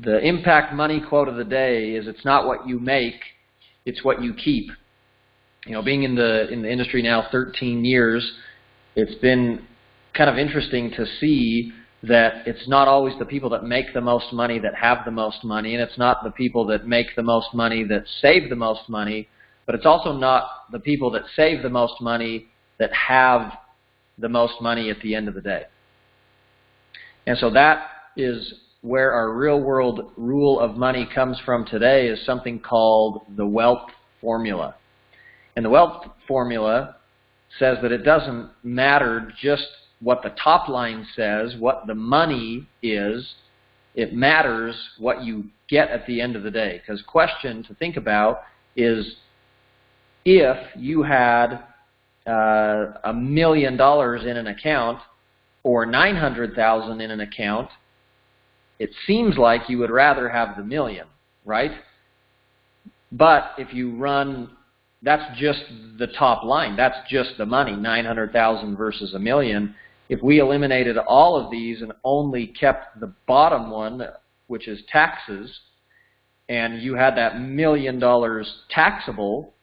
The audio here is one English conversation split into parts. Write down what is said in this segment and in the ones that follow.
The impact money quote of the day is, it's not what you make, it's what you keep. You know, being in the industry now 13 years, it's been kind of interesting to see that it's not always the people that make the most money that have the most money, and it's not the people that make the most money that save the most money, but it's also not the people that save the most money that have the most money at the end of the day. And so that is where our real-world rule of money comes from today, is something called the wealth formula. And the wealth formula says that it doesn't matter just what the top line says, what the money is. It matters what you get at the end of the day. Because question to think about is, if you had $1 million in an account or $900,000 in an account, it seems like you would rather have the million, right? But if you run, that's just the top line. That's just the money, 900,000 versus $1 million. If we eliminated all of these and only kept the bottom one, which is taxes, and you had that $1 million taxable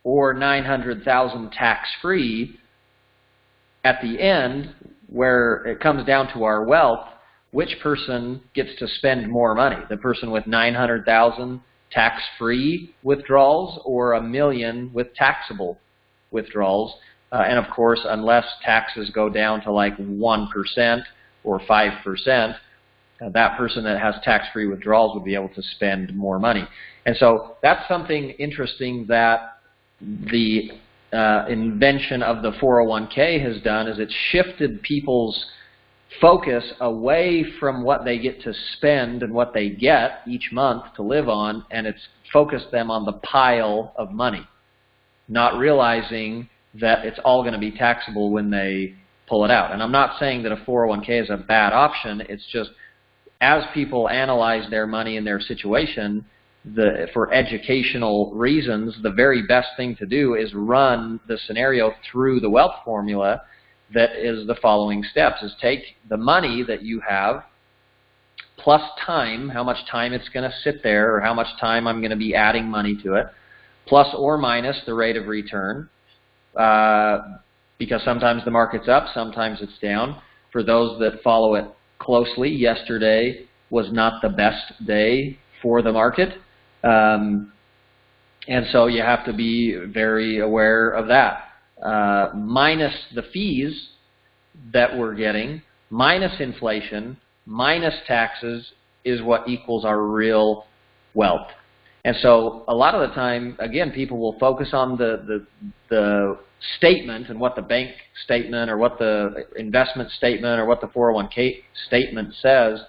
or 900,000 tax-free, at the end, where it comes down to our wealth, which person gets to spend more money? The person with 900,000 tax-free withdrawals or $1 million with taxable withdrawals? And of course, unless taxes go down to like 1% or 5%, that person that has tax-free withdrawals would be able to spend more money. And so that's something interesting that the invention of the 401k has done, is it's shifted people's focus away from what they get to spend and what they get each month to live on, and it's focused them on the pile of money, not realizing that it's all going to be taxable when they pull it out. And I'm not saying that a 401k is a bad option. It's just, as people analyze their money and their situation, for educational reasons, the very best thing to do is run the scenario through the wealth formula that is the following steps. Is take the money that you have plus time, how much time it's going to sit there, or how much time I'm going to be adding money to it, plus or minus the rate of return, because sometimes the market's up, sometimes it's down. For those that follow it closely, yesterday was not the best day for the market. And so you have to be very aware of that. Minus the fees that we're getting, minus inflation, minus taxes, is what equals our real wealth. And so a lot of the time, again, people will focus on the statement and what the bank statement or what the investment statement or what the 401k statement says.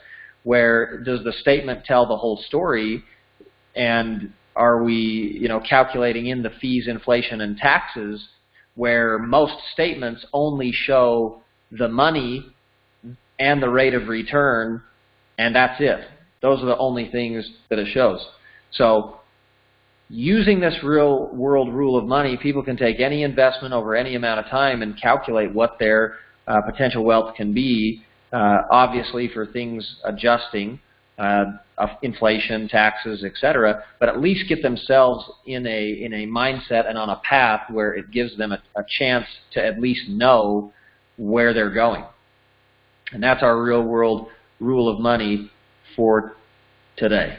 Where does the statement tell the whole story? And are we, calculating in the fees, inflation, and taxes, where most statements only show the money and the rate of return, and that's it. Those are the only things that it shows. So using this real world rule of money, people can take any investment over any amount of time and calculate what their potential wealth can be, obviously for things adjusting, inflation, taxes, etc., but at least get themselves in a mindset and on a path where it gives them a chance to at least know where they're going. And that's our real world rule of money for today.